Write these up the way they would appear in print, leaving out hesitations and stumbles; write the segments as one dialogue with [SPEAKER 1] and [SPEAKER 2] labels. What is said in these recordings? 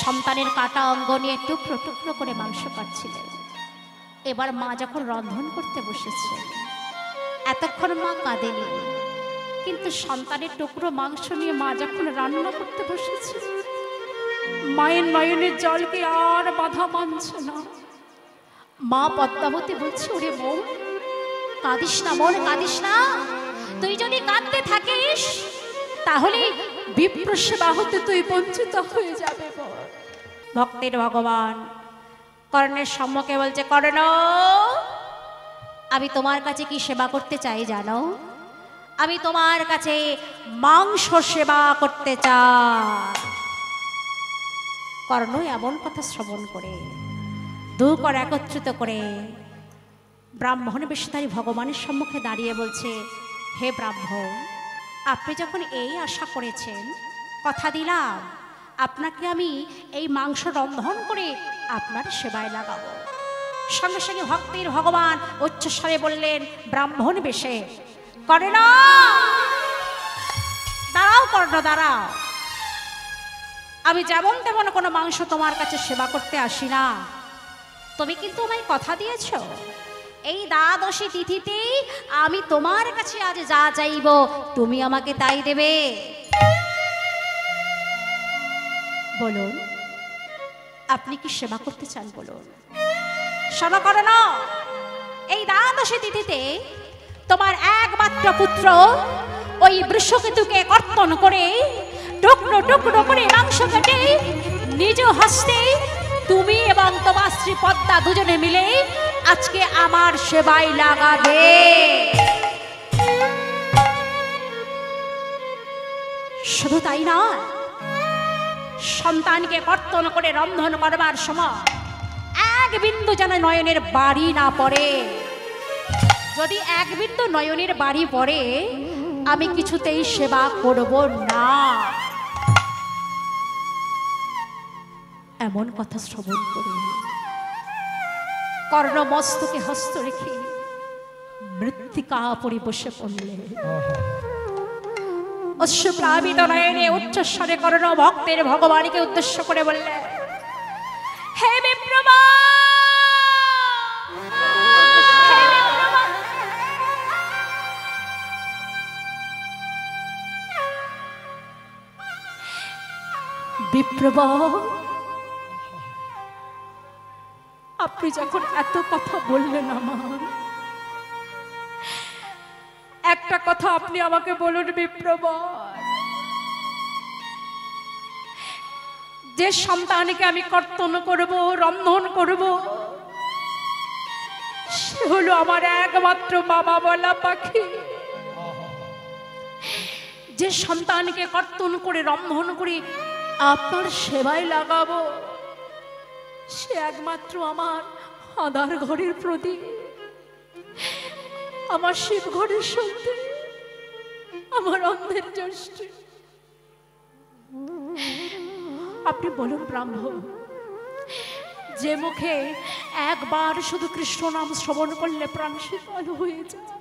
[SPEAKER 1] সন্তানের কাটা অঙ্গ নিয়ে টুকরো টুকরো করে মাংস কাটছিলেন। এবার মা যখন রন্ধন করতে বসেছে, এতক্ষণ মা কাঁদেনি, কিন্তু সন্তানের টুকরো মাংস নিয়ে মা যখন রান্না করতে বসেছে, মায়ের নয়নের জলকে আর বাধা মানছে না। মা পদ্মাবতী বলছে, ওরে মন কাঁদিস না, মন কাঁদিস না, তুই যদি কাঁদতে থাকিস তাহলে বিপ্র সেবা হতে তুই বঞ্চিত হয়ে যাবে। ভক্তের ভগবান কর্ণের সম্মুখে বলছে, কর্ণ আমি তোমার কাছে কি সেবা করতে চাই জানো? আমি তোমার কাছে মাংস সেবা করতে চাই। কর্ণ এমন কথা শ্রবণ করে দু কর একত্রিত করে ব্রাহ্মণ বেশধারী ভগবানের সম্মুখে দাঁড়িয়ে বলছে, হে ব্রাহ্মণ, আপনি যখন এই আশা করেছেন, কথা দিলাম আপনাকে আমি এই মাংস রন্ধন করে আপনার সেবায় লাগাবো। সঙ্গে সঙ্গে ভক্তের ভগবান উচ্চস্বরে বললেন ব্রাহ্মণ বেশে, কর্ণ দাঁড়াও, কর্ণ দাঁড়াও, আমি যেমন তেমন কোনো মাংস তোমার কাছে সেবা করতে আসি না। তুমি কিন্তু আমায় কথা দিয়েছ, এই দ্বাদশী তিথিতেই আমি তোমার কাছে আজ যা চাইব তুমি আমাকে তাই দেবে। বলুন আপনি কি সেবা করতে চান বলুন। শোনো কর্ণ, এই দ্বাদশী তিথিতে তোমার একমাত্র পুত্র ওই বৃষকেতুকে কর্তন করে টুকরো টুকরো করে মাংস কেটে নিজ হস্তে তুমি এবং তোমার স্ত্রী পদ্মা দুজনে মিলে আজকে আমার সেবায় লাগাবে। শুধু তাই না, সন্তানকে কর্তন করে রন্ধন করবার সময় এক বিন্দু যেন নয়নের বাড়ি না পড়ে। যদি এক বিন্দু নয়নের বাড়ি পড়ে আমি কিছুতেই সেবা করব না। এমন কথা শ্রবণ করে কর্ণ মস্তকে হস্ত রেখে মৃত্তিকা পরি বসে পড়লেন। অশ্রুপ্লাবিত নয়নে উচ্চস্বরে কর্ণ ভক্তের ভগবানকে উদ্দেশ্য করে বললেন, হে বিপ্রমা, বিপ্রমা, আপনি যখন এত কথা বললেন আমার, একটা কথা আপনি আমাকে বলুন বিপ্রমা, যে সন্তানকে আমি কর্তন করব রন্ধন করব সে হলো আমার একমাত্র বাবা বলা পাখি। যে সন্তানকে কর্তন করে রন্ধন করে আপনার সেবায় লাগাবো সে একমাত্র আমার আধার ঘরের প্রদীপ, আমার শিব ঘরের সন্তান, আমার অন্ধের জ্যেষ্ঠ। আপনি বলুন ব্রাহ্মণ, যে মুখে একবার শুধু কৃষ্ণ নাম শ্রবণ করলে প্রাণ শীতল হয়ে যায়,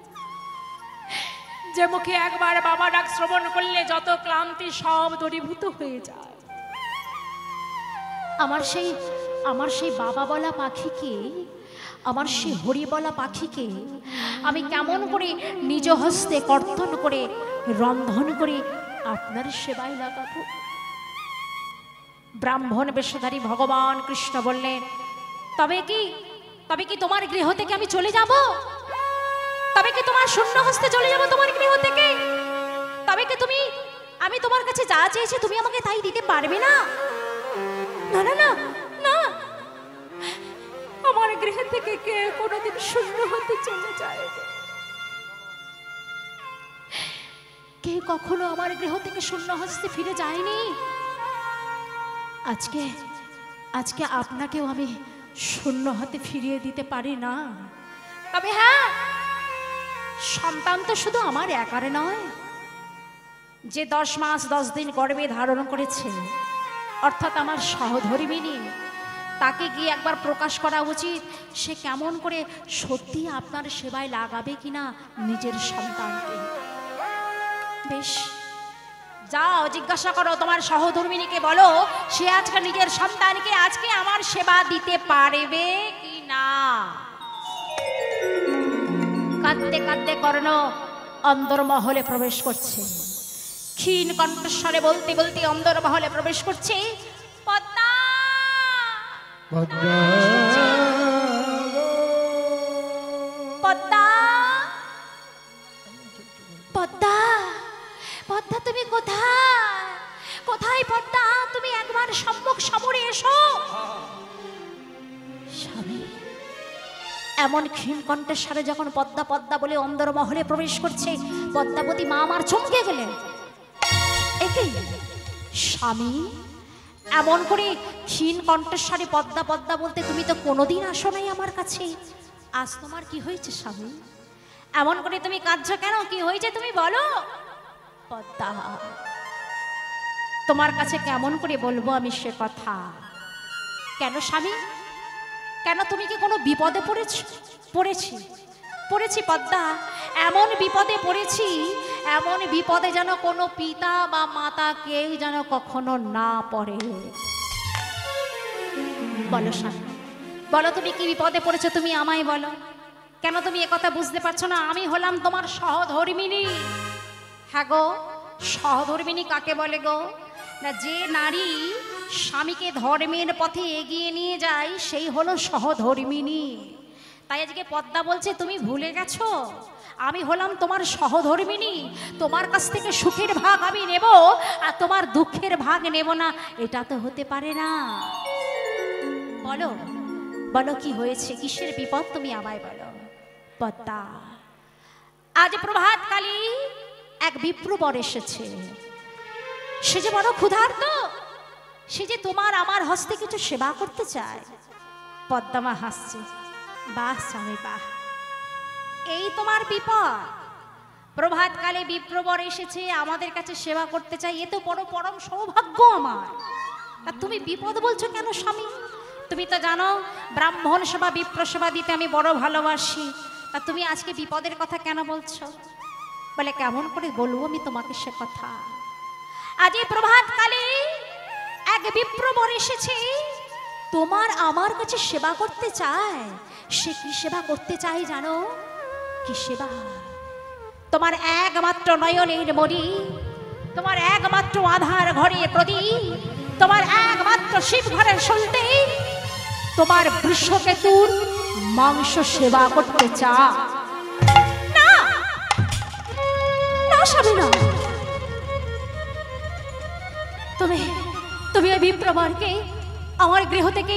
[SPEAKER 1] যে মুখে একবার বাবা ডাক শ্রবণ করলে যত ক্লান্তি সব দূরীভূত হয়ে যায়, আমার সেই বাবা বলা পাখিকে, আমার সেই হরি বলা পাখিকে আমি কেমন করে নিজ হস্তে কর্তন করে রন্ধন করে আপনার সেবায় লাগাবো। ব্রাহ্মণ বেশধারী ভগবান কৃষ্ণ বললেন, তবে কি তোমার গৃহ থেকে আমি চলে যাব? তবে কি তোমার শূন্য হস্তে চলে যাব তোমার গৃহ থেকে? তবে কি আমি তোমার কাছে যা চেয়েছি তুমি আমাকে তাই দিতে পারবে না? না না না না, আমার গৃহ থেকে কে কোনোদিন শূন্য হতে চলে যায়? কে কখনো আমার গৃহ থেকে শূন্য হস্তে ফিরে যায়নি। আজকে আপনাকেও আমি শূন্য হাতে ফিরিয়ে দিতে পারি না। তবে হ্যাঁ, সন্তান তো শুধু আমার একার নয়, যে 10 মাস 10 দিন গর্ভে ধারণ করেছে অর্থাৎ আমার সহধর্মিণী, তাকে গিয়ে একবার প্রকাশ করা উচিত সে কেমন করে সত্যি আপনার সেবায় লাগাবে কিনা নিজের সন্তানকে। বেশ, যাও জিজ্ঞাসা করো তোমার সহধর্মিনীকে, বলো সে আজকে নিজের সন্তানকে আজকে আমার সেবা দিতে পারবে কি না। কাঁদতে কাঁদতে কর্ণ অন্দরমহলে প্রবেশ করছে, ক্ষীণ কণ্ঠস্বরে বলতে বলতে অন্দরমহলে প্রবেশ করছে, পদ্মা
[SPEAKER 2] পদ্মা
[SPEAKER 1] পদ্মা পদ্মা পদ্মা তুমি কোথায়, কোথায় পদ্মা, তুমি একবার সম্মুখ সমরে এসো। স্বামী এমন ক্ষীণ কণ্ঠস্বরে যখন পদ্মা পদ্মা বলে অন্দরমহলে প্রবেশ করছে, পদ্মাবতী মা আমার চমকে গেলেন। একে স্বামী এমন করে ক্ষীণ কণ্ঠস্বরে পদ্মা পদ্মা বলতে তুমি তো কোনোদিন আসো নাই আমার কাছে, আজ তোমার কি হয়েছে স্বামী, এমন করে তুমি কাঁদছো কেন, কি হয়েছে তুমি বলো। পদ্মা তোমার কাছে কেমন করে বলবো আমি সে কথা। কেন স্বামী, কেন তুমি কি কোনো বিপদে পড়েছি পড়েছি পদ্মা, এমন বিপদে পড়েছি, এমন বিপদে যেন কোনো পিতা বা মাতা কেউ যেন কখনো না পড়ে। বলো স্বামী, বলো তুমি কি বিপদে পড়েছো, তুমি আমায় বলো। কেন তুমি একথা বুঝতে পারছো না, আমি হলাম তোমার সহধর্মিনী। হ্যাঁ গো, সহধর্মিনী কাকে বলে গো, না যে নারী স্বামীকে ধর্মের পথে এগিয়ে নিয়ে যায় সেই হলো সহধর্মিনী। তাই আজকে পদ্মা বলছে তুমি ভুলে গেছো, আমি হলাম তোমার সহধর্মিনী, তোমার কাছ থেকে সুখের ভাগ আমি নেব আর তোমার দুঃখের ভাগ নেব না, এটা তো হতে পারে না। বলো বলো কি হয়েছে, কিসের বিপদ তুমি আমায় বলো। পদ্মা আজ প্রভাতকালী এক বিপ্রবর এসেছে, সে যে বড় ক্ষুধার্ত, সে যে তোমার আমার হস্তে কিছু সেবা করতে চায়। পদ্মা হাসছে, বাহ স্বামী বাহ, এই তোমার বিপদ, প্রভাতকালে বিপ্রবর এসেছে আমাদের কাছে সেবা করতে চাই, এ তো বড় পরম সৌভাগ্য আমার। আর তুমি বিপদ বলছো কেন স্বামী, তুমি তো জানো ব্রাহ্মণ সেবা বিপ্র সেবা দিতে আমি বড় ভালোবাসি, তা তুমি আজকে বিপদের কথা কেন বলছো। বলে কেমন করে বলবো আমি তোমাকে সে কথা। আজ এই প্রভাতকালে এক বিপ্রবর এসেছে তোমার আমার কাছে সেবা করতে চায়। সে কি সেবা করতে চায় জানো, কি সেবা, তোমার একমাত্র নয়নের মণি, তোমার একমাত্র আধার ঘরে প্রদীপ, তোমার একমাত্র শিব ঘরের সলতে, তোমার বৃষকেতুর মাংস সেবা করতে চায়। না না স্বামী না, তুমি তুমি ওই বিপ্রবরকে আমার গৃহ থেকে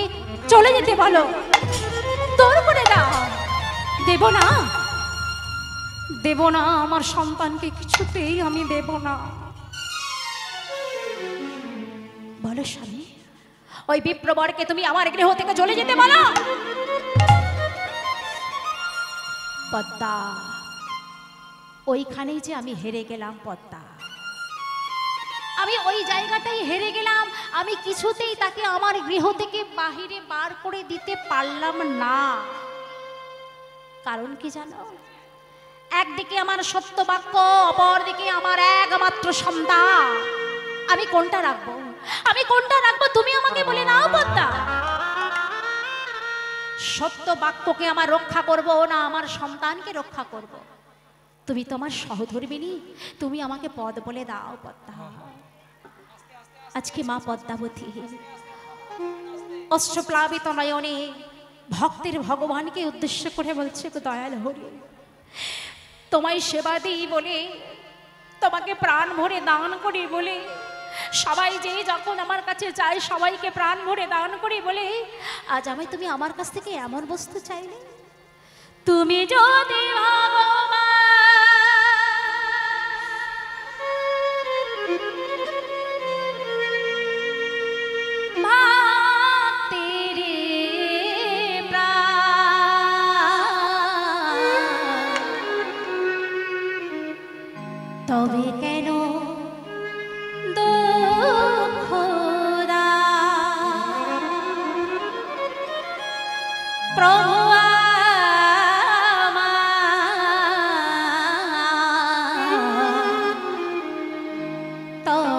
[SPEAKER 1] চলে যেতে বলো, তোর করে দাও। দেব না, দেব না, আমার সন্তানকে কিছুতেই আমি দেব না। বলো স্বামী, ওই বিপ্রবরকে তুমি আমার গৃহ থেকে চলে যেতে বলো। পদ্মা ওইখানেই যে আমি হেরে গেলাম পদ্মা, আমি ওই জায়গাটাই হেরে গেলাম, আমি কিছুতেই তাকে আমার গৃহ থেকে বাহিরে বার করে দিতে পারলাম না। কারণ কি জানো, একদিকে আমার সত্য বাক্য, অপরদিকে আমার একমাত্র সন্তান, আমি কোনটা রাখবো, আমি কোনটা রাখবো তুমি আমাকে বলে নাও পদ্মা। সত্য বাক্যকে আমার রক্ষা করব না আমার সন্তানকে রক্ষা করব, তুমি তোমার সহধর্মিনী, তুমি আমাকে পদ বলে দাও পদ্মা। আজকে মা পদ্মাবতী অশ্রুপ্লাবিত নয়নে ভক্তের ভগবানকে উদ্দেশ্য করে বলছে, দয়াল হরি তোমায় সেবা দিই বলে, তোমাকে প্রাণ ভরে দান করি বলে, সবাই যে যখন আমার কাছে চায় সবাইকে প্রাণ ভরে দান করি বলে, আজ আমায় তুমি আমার কাছ থেকে এমন বস্তু চাইলে। তুমি যদি তবে কেন দুঃখ প্রভু তবে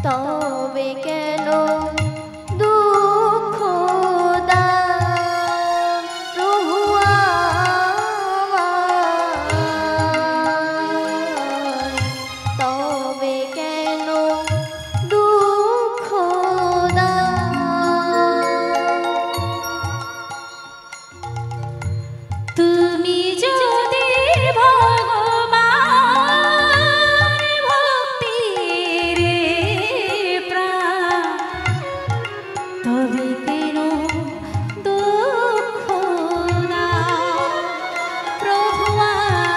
[SPEAKER 2] তবে কেন দুঃখ দাও প্রভু আমায়, তবে কেন দুঃখ দাও।
[SPEAKER 1] তুমি যদি ভগবান ভক্তির প্রাণ, তবে কেন দুঃখ দাও প্রভু আমায়,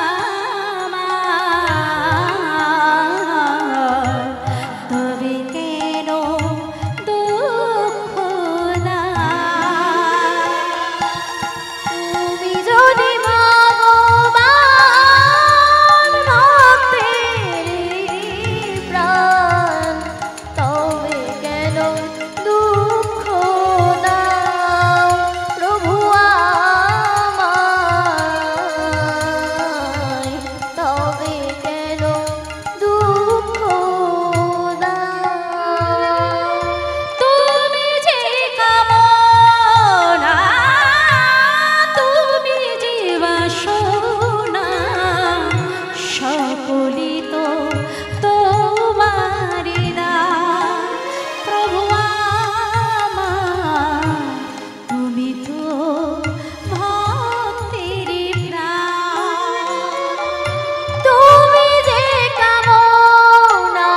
[SPEAKER 1] তবে কেন দুঃখ দাও।
[SPEAKER 2] তুমি যদি ভগবান ভক্তের প্রাণ, তবে কেন দুঃখ দাও প্রভু আমায়, তবে কেন দুঃখ দাও।
[SPEAKER 1] তুমি যে কামনা, তুমি যে বাসনা, সকলই তো তোমারই দান প্রভু আমার, তুমি তো ভক্তির প্রাণ।
[SPEAKER 2] তুমি যে কামনা,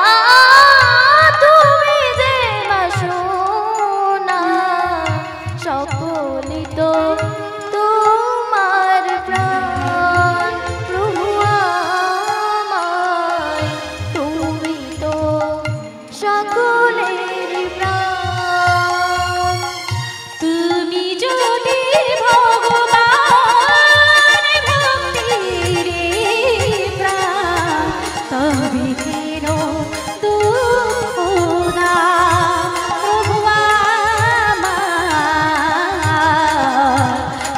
[SPEAKER 2] তুমি যে বাসনা, সকলই তো তোমার প্রাণ প্রভু আমায়, তুমি তো সকলের প্রাণ।
[SPEAKER 1] তুমি যদি ভগবান ভক্তির প্রাণ, তবে কেন দুঃখ দাও প্রভু আমার,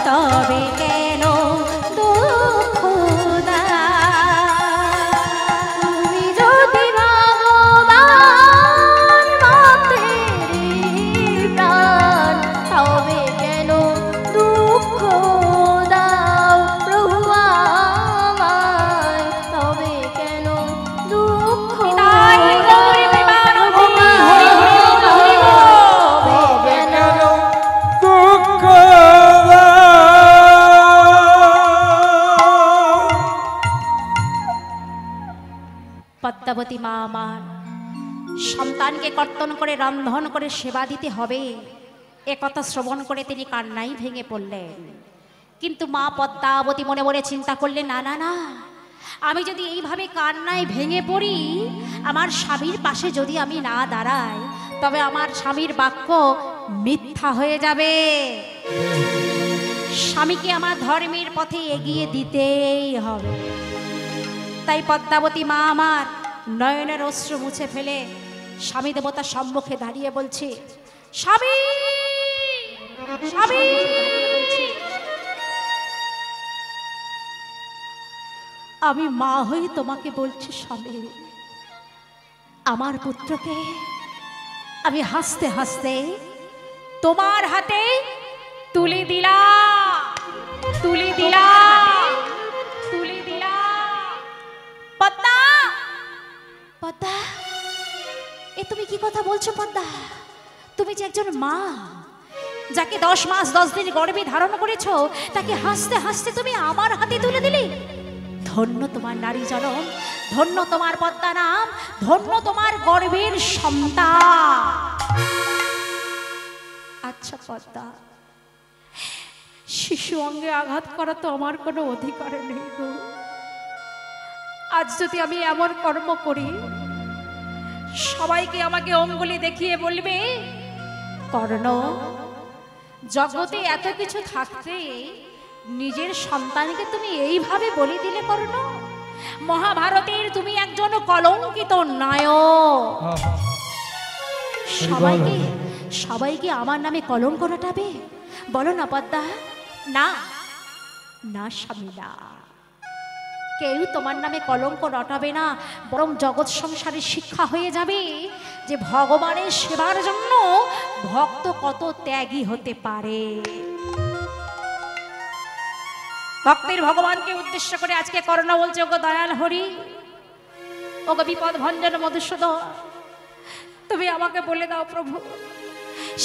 [SPEAKER 1] তবে কেন দুঃখ দাও।
[SPEAKER 2] তুমি যদি ভগবান ভক্তের প্রাণ, তবে কেন দুঃখ দাও প্রভু আমায়, তবে কেন দুঃখ
[SPEAKER 1] তাই গৌরী প্রেমানন্দী হরি হরি হরি
[SPEAKER 2] তবে কেন
[SPEAKER 3] দুঃখ
[SPEAKER 1] পদ্মাবতী মা আমার, সন্তানকে কর্তন করে রন্ধন করে সেবা দিতে হবে, একথা শ্রবণ করে তিনি কান্নাই ভেঙে পড়লেন। কিন্তু মা পদ্মাবতী মনে মনে চিন্তা করলেন, না না না, আমি যদি এইভাবে কান্নায় ভেঙে পড়ি, আমার স্বামীর পাশে যদি আমি না দাঁড়াই, তবে আমার স্বামীর বাক্য মিথ্যা হয়ে যাবে। স্বামীকে আমার ধর্মের পথে এগিয়ে দিতেই হবে। তাই পদ্মাবতী মা আমার নয়নের অশ্রু মুছে ফেলে স্বামী দেবতার সম্মুখে দাঁড়িয়ে বলছে, স্বামী স্বামী, আমি মা হয়ে তোমাকে বলছি স্বামী, আমার পুত্রকে আমি হাসতে হাসতে তোমার হাতে তুলে দিলাম, তুলে দিলাম, তুলে দিলাম। পদ্মা, পদ্মা, এ তুমি কি কথা বলছো পদ্মা? তুমি যে একজন মা, যাকে 10 মাস 10 দিন গর্ভে ধারণ করেছো, তাকে হাসতে হাসতে তুমি আমার হাতে তুলে দিলে। ধন্য তোমার নারী জনম, ধন্য তোমার পদ্মা নাম, ধন্য তোমার গর্ভের সন্তান। আচ্ছা পদ্মা, শিশু অঙ্গে আঘাত করা তো আমার কোনো অধিকার নেই গো। আজ যদি আমি এমন কর্ম করি, সবাইকে আমাকে অঙ্গুলি দেখিয়ে বলবে, কর্ণ, জগতে এত কিছু থাকতে নিজের সন্তানকে তুমি এইভাবে বলি দিলে কর্ণ। মহাভারতের তুমি একজন কলঙ্কিত নায়ক। সবাইকে সবাইকে আমার নামে কলঙ্ক রটাবে? বলো না পদ্মা। না না স্বামী, না, কেউ তোমার নামে কলঙ্ক রটাবে না, বরং জগৎ সংসারে শিক্ষা হয়ে যাবে যে ভগবানের সেবার জন্য ভক্ত কত ত্যাগী হতে পারে। ভক্তের ভগবানকে উদ্দেশ্য করে আজকে করোনা বলছে, ওগো দয়াল হরি, ওগো বিপদ ভঞ্জন মধুসূদন, তুমি আমাকে বলে দাও প্রভু,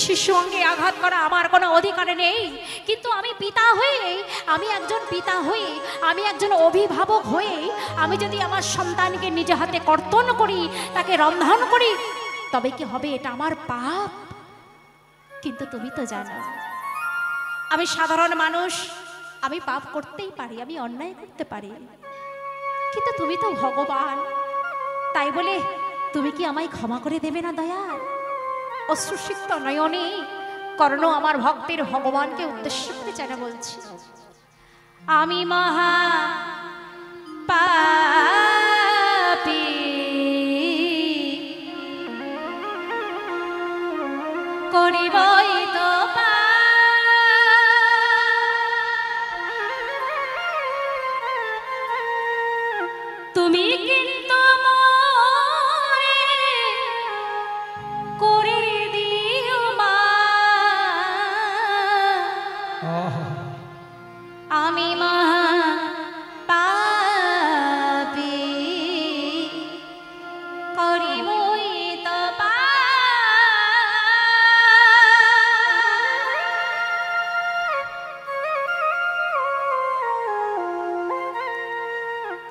[SPEAKER 1] শিশু অঙ্গে আঘাত করা আমার কোনো অধিকার নেই, কিন্তু আমি পিতা হয়ে, আমি একজন পিতা হয়ে, আমি একজন অভিভাবক হয়ে, আমি যদি আমার সন্তানকে নিজে হাতে কর্তন করি, তাকে রন্ধন করি, তবে কি হবে? এটা আমার পাপ। কিন্তু তুমি তো জানো আমি সাধারণ মানুষ, আমি পাপ করতেই পারি, আমি অন্যায় করতে পারি, কিন্তু তুমি তো ভগবান, তাই বলে তুমি কি আমায় ক্ষমা করে দেবে না দয়াল? অশ্রুসিক্ত নয়নে কর্ণ আমার ভক্তের ভগবানকে উদ্দেশ্য করে যেন বলছি, আমি মহা পাপী, করিবই তো তুমি কিন্তু করে দিও মা, আমি মহা পাপী, করিবই তো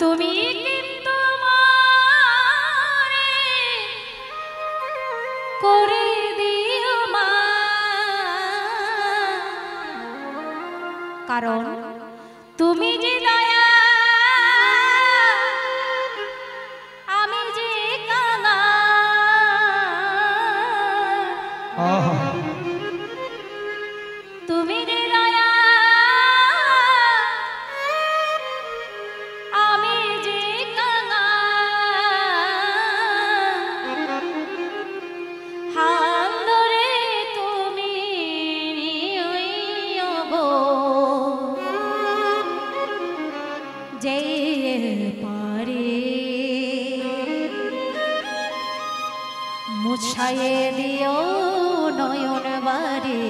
[SPEAKER 1] তুমি কিন্তু করে দিও মা, কারণ তুমি যে দয়া, আমি যে কাঙা, তুমি যে দয়া, আমি যে কাঙা, হাত ধরে তুমি গো যে পারে মুছায়ে দিও নয়ন বারে,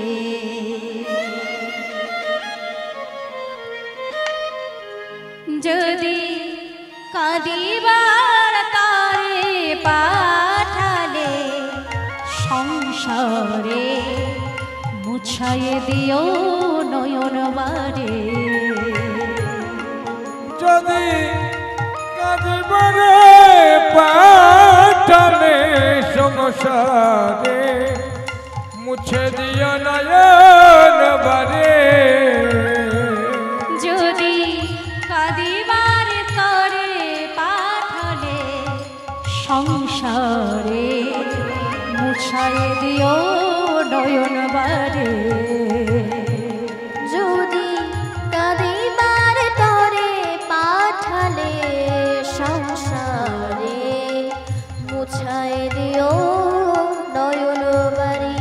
[SPEAKER 1] যদি কাঁদিবার তারে পাঠালে সংসারে, মুছায়ে দিও নয়ন বারে,
[SPEAKER 3] যদি কাঁদিবারে পাঠালে সংসারে, মুছে দিও নয়ন বারে,
[SPEAKER 1] যদি কাঁদিবার তরে পাঠালে সংসারে, মুছায়ে দিও নয়ন বারে,
[SPEAKER 2] যদি কাঁদিবার তরে পাঠালে সংসারে, মুছায় দিও নয়ন বাড়ি।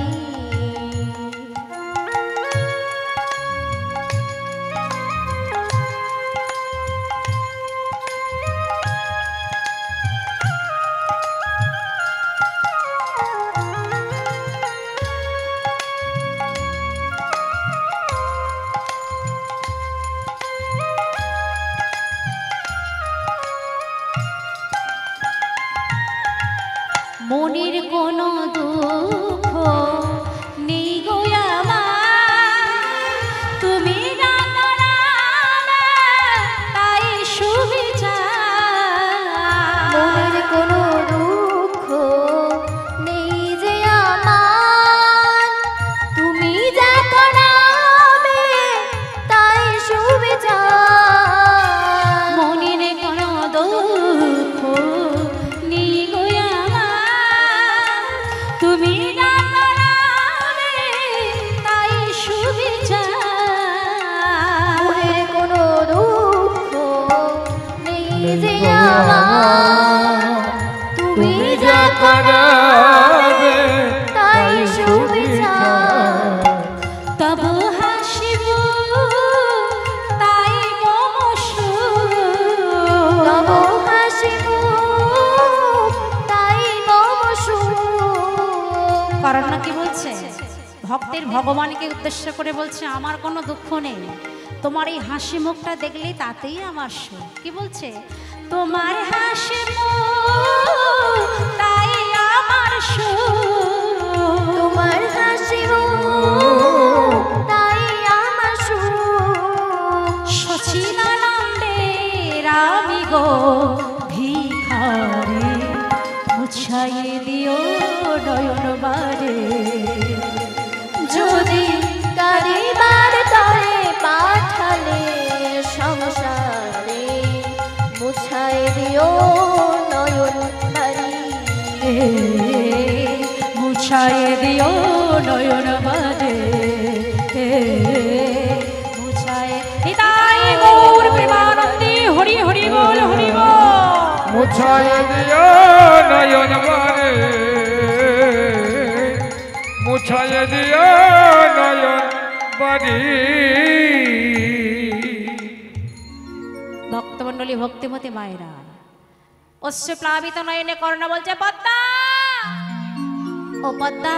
[SPEAKER 1] কি বলছে? ভক্তের ভগবানকে উদ্দেশ্য করে বলছে, আমার কোনো দুঃখ নেই, তোমার এই হাসি মুখটা দেখলেই তাতেই আমার সুখ। কি বলছে? তোমার হাসি মুখ তাই আমার সুখ,
[SPEAKER 2] তোমার হাসি মুখ তাই আমার সুখ।
[SPEAKER 1] সচিদানন্দের আমি গো ভিখারি, মুছাইয়ে দিও নয়ন বারে।
[SPEAKER 2] যদি কারিবার তরে পাঠালে সংসারে, মুছাই দিও নয়ন বাড়ি।
[SPEAKER 1] মুছাইয়ে দিও নয়ন বারে, মুছাইয়ে হৃদয় গৌর প্রেমানন্দে হরি হরি বল হরি বল।
[SPEAKER 3] মুছায় দিও নয়ন বারে, মুছায় দিও নয়ন বারে।
[SPEAKER 1] ভক্তমণ্ডলী, ভক্তিমতী মায়েরা, অশ্রু প্লাবিত নয়নে কর্ণা বলছে, পদ্মা ও পদ্মা,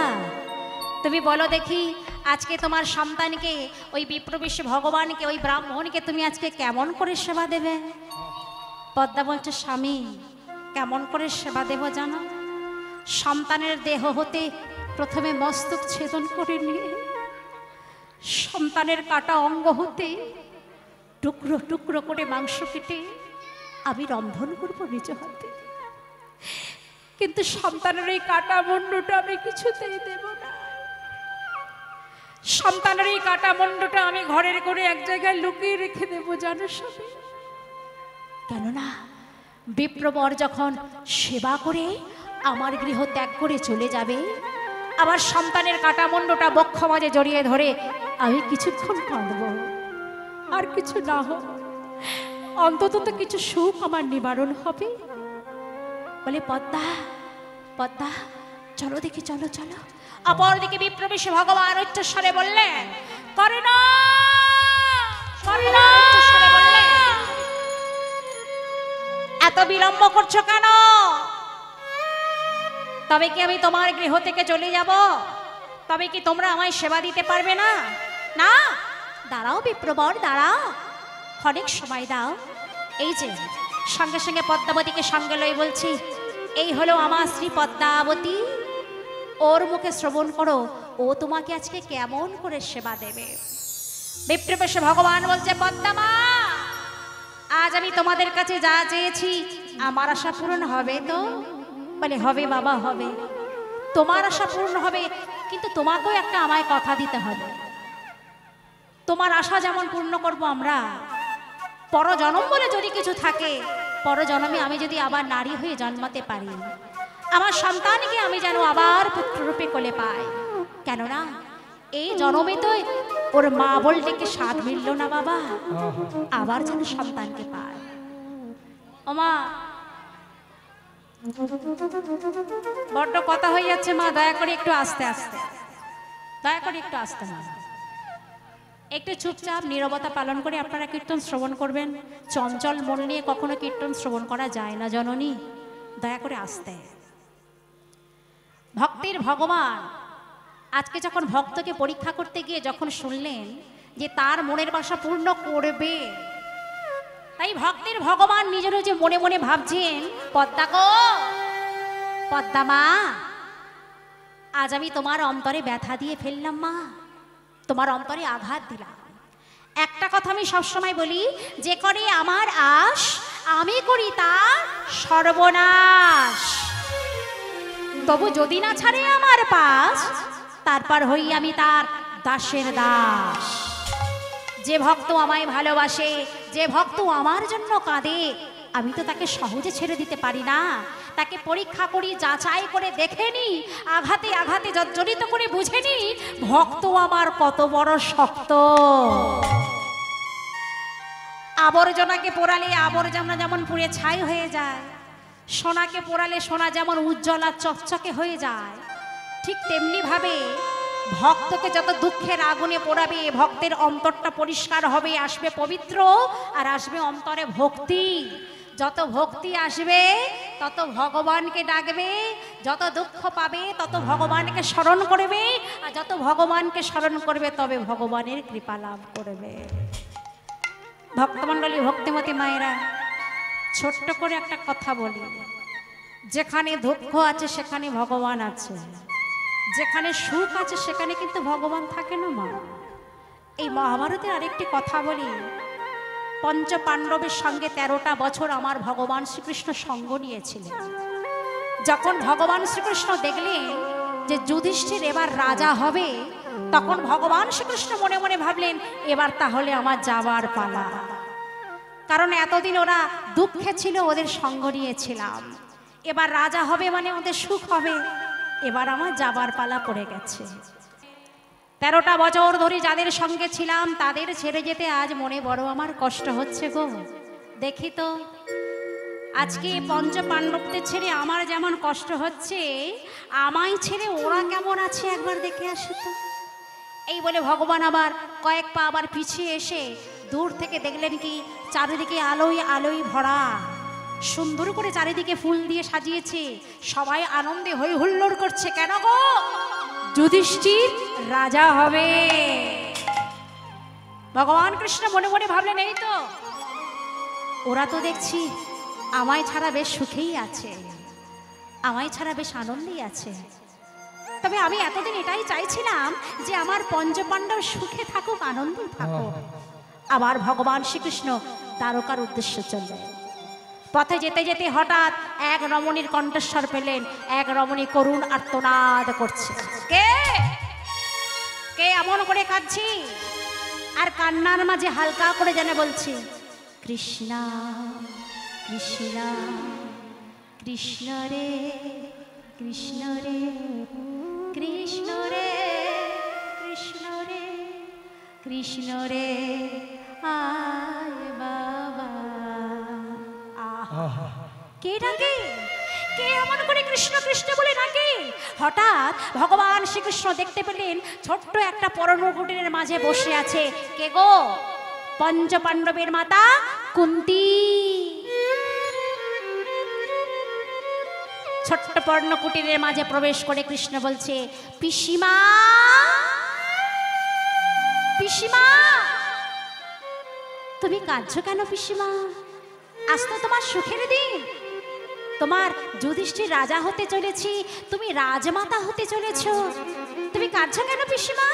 [SPEAKER 1] তুমি বলো দেখি আজকে তোমার সন্তানকে, ওই বিপ্রবিশ্ব ভগবানকে, ওই ব্রাহ্মণকে তুমি আজকে কেমন করে সেবা দেবে? পদ্মা বলছে, স্বামী কেমন করে সেবা দেব জানো? সন্তানের দেহ হতে প্রথমে মস্তক ছেদন করে নিয়ে সন্তানের কাটা অঙ্গ হতে টুকরো টুকরো করে মাংস কেটে আমি রন্ধন করবো নিজ হাতে। কিন্তু সন্তানের এই কাটা মুন্ডটা আমি কিছুতেই দেব না। সন্তানের এই কাটা মুন্ডটা আমি ঘরের করে এক জায়গায় লুকিয়ে রেখে দেবো, জানো স্বামী? কেননা বিপ্রবর যখন সেবা করে আমার গৃহ ত্যাগ করে চলে যাবে, আমার সন্তানের কাটা মুন্ডটা বক্ষ মাঝে জড়িয়ে ধরে আমি কিছুক্ষণ কাঁদব, আর কিছু না হোক অন্তত তো কিছু সুখ আমার নিবারণ হবে। বলে, পদ্মা পদ্মা চলো দেখি, চলো চলো। অপরদিকে বিপ্রবেশে ভগবান উচ্চস্বরে বললেন, করুণা করুণা, উচ্চস্বরে বললেন, এত বিলম্ব করছো কেন? তবে কি আমি তোমার গৃহ থেকে চলে যাব? তবে কি তোমরা আমায় সেবা দিতে পারবে না? না, দাঁড়াও বিপ্রবর, দাঁড়াও, অনেক সময় দাও। এই যে সঙ্গে সঙ্গে পদ্মাবতীকে সঙ্গে লই বলছি, এই হলো আমার শ্রী পদ্মাবতী, ওর মুখে শ্রবণ করো, ও তোমাকে আজকে কেমন করে সেবা দেবে। বিপ্রবেশে ভগবান বলছে, পদ্মা, আজ আমি তোমাদের কাছে যা চেয়েছি আমার আশা পূরণ হবে তো? বলে, হবে বাবা, হবে, তোমার আশা পূর্ণ হবে, কিন্তু তোমাকেও একটা আমায় কথা দিতে হবে। তোমার আশা যেমন পূর্ণ করব আমরা, পরজনম বলে যদি কিছু থাকে, পরজনমে আমি যদি আবার নারী হয়ে জন্মাতে পারি, আমার সন্তানকে আমি যেন আবার পুত্ররূপে কোলে পাই। কেননা এই জনমে তো ওর মা বলতে স্বাদ মিলল না বাবা, আবার যেন সন্তানকে পায়। ও মা, বড্ড কথা হয়ে যাচ্ছে মা, দয়া করে একটু আস্তে আস্তে, দয়া করে একটু আস্তে মা, একটু চুপচাপ নীরবতা পালন করে আপনারা কীর্তন শ্রবণ করবেন। চঞ্চল মন নিয়ে কখনো কীর্তন শ্রবণ করা যায় না জননী, দয়া করে আস্তে। ভক্তির ভগবান আজকে যখন ভক্তকে পরীক্ষা করতে গিয়ে যখন শুনলেন যে তার মনের বাসা পূর্ণ করবে, তাই ভক্তির ভগবান নিজের যে মনে মনে ভাবছেন, পদ্মা গো, পদ্মা মা, আজ আমি তোমার অন্তরে ব্যথা দিয়ে ফেললাম মা, তোমার অন্তরে আঘাত দিলাম। একটা কথা আমি সবসময় বলি, যে করে আমার আশ আমি করি তার সর্বনাশ। তবু যদি না ছাড়ে আমার পাশ, তারপর হই আমি তার দাসের দাস। যে ভক্ত আমায় ভালোবাসে, যে ভক্ত আমার জন্য কাঁদে, আমি তো তাকে সহজে ছেড়ে দিতে পারি না। তাকে পরীক্ষা করি, যাচাই করে দেখে নি, আঘাতে আঘাতে জর্জরিত করে বুঝে নি ভক্ত আমার কত বড় শক্ত। আবর্জনাকে পোড়ালে আবর্জনা যেমন পুড়ে ছাই হয়ে যায়, সোনাকে পোড়ালে সোনা যেমন উজ্জ্বল আর চকচকে হয়ে যায়, ঠিক তেমনি ভাবে ভক্তকে যত দুঃখের আগুনে পোড়াবে, ভক্তের অন্তরটা পরিষ্কার হবে, আসবে পবিত্র, আর আসবে অন্তরে ভক্তি। যত ভক্তি আসবে তত ভগবানকে ডাকবে, যত দুঃখ পাবে তত ভগবানকে স্মরণ করবে, আর যত ভগবানকে স্মরণ করবে তবে ভগবানের কৃপা লাভ করবে। ভক্তমণ্ডলী, ভক্তিমতী মায়েরা, ছোট্ট করে একটা কথা বলি, যেখানে দুঃখ আছে সেখানে ভগবান আছে, যেখানে সুখ আছে সেখানে কিন্তু ভগবান থাকে না মা। এই মহাভারতের আরেকটি কথা বলি, পঞ্চ পাণ্ডবের সঙ্গে 13টা বছর আমার ভগবান শ্রীকৃষ্ণ সঙ্গ নিয়েছিলেন। যখন ভগবান শ্রীকৃষ্ণ দেখলেন যে যুধিষ্ঠির এবার রাজা হবে, তখন ভগবান শ্রীকৃষ্ণ মনে মনে ভাবলেন এবার তাহলে আমার যাবার পালা। কারণ এতদিন ওরা দুঃখে ছিল, ওদের সঙ্গ নিয়েছিলাম, এবার রাজা হবে মানে ওদের সুখ হবে, এবার আমার যাবার পালা পড়ে গেছে। 13টা বছর ধরে যাদের সঙ্গে ছিলাম তাদের ছেড়ে যেতে আজ মনে বড় আমার কষ্ট হচ্ছে গো। দেখি তো আজকে পঞ্চ পাণ্ডবদের ছেড়ে আমার যেমন কষ্ট হচ্ছে, আমায় ছেড়ে ওরা কেমন আছে একবার দেখে আসি তো। এই বলে ভগবান আবার কয়েক পা আবার পিছিয়ে এসে দূর থেকে দেখলেন কি চারিদিকে আলোয় আলোয় ভরা, সুন্দর করে চারিদিকে ফুল দিয়ে সাজিয়েছে, সবাই আনন্দে হই হুল্লোড় করছে। কেন গো? যুধিষ্ঠির রাজা হবে। ভগবান কৃষ্ণ মনে মনে ভাবলেন এই তো, ওরা তো দেখছি আমায় ছাড়া বেশ সুখেই আছে, আমায় ছাড়া বেশ আনন্দেই আছে, তবে আমি এতদিন এটাই চাইছিলাম যে আমার পঞ্চপাণ্ডব সুখে থাকুক, আনন্দে থাকুক। আবার ভগবান শ্রীকৃষ্ণ দ্বারকার উদ্দেশ্যে চললেন। পথে যেতে যেতে হঠাৎ এক রমণীর কণ্ঠস্বর পেলেন, এক রমণী করুণ আর্তনাদ করছে। কে কে এমন করে কাঁদছি? আর কান্নার মাঝে হালকা করে যেন বলছি, কৃষ্ণা কৃষ্ণা কৃষ্ণ রে কৃষ্ণ রে কৃষ্ণ রে কৃষ্ণ রে কৃষ্ণ রে আয় বাবা। কে ডাকে? কে এমন করে কৃষ্ণ কৃষ্ণ বলে ডাকে? হঠাৎ ভগবান শ্রীকৃষ্ণ দেখতে পেলেন ছোট্ট একটা পর্ণকুটিরের মাঝে বসে আছে। কে গো? পঞ্চ পাণ্ডবের মাতা কুন্তী। ছোট্ট পর্ণকুটিরের মাঝে প্রবেশ করে কৃষ্ণ বলছে, পিসিমা পিসিমা, তুমি কাঁদছো কেন পিসিমা? আজ তো তোমার সুখের দিন, তোমার যুধিষ্ঠির রাজা হতে চলেছি, তুমি রাজমাতা হতে চলেছ, তুমি কাঁদছো কেন পিসিমা?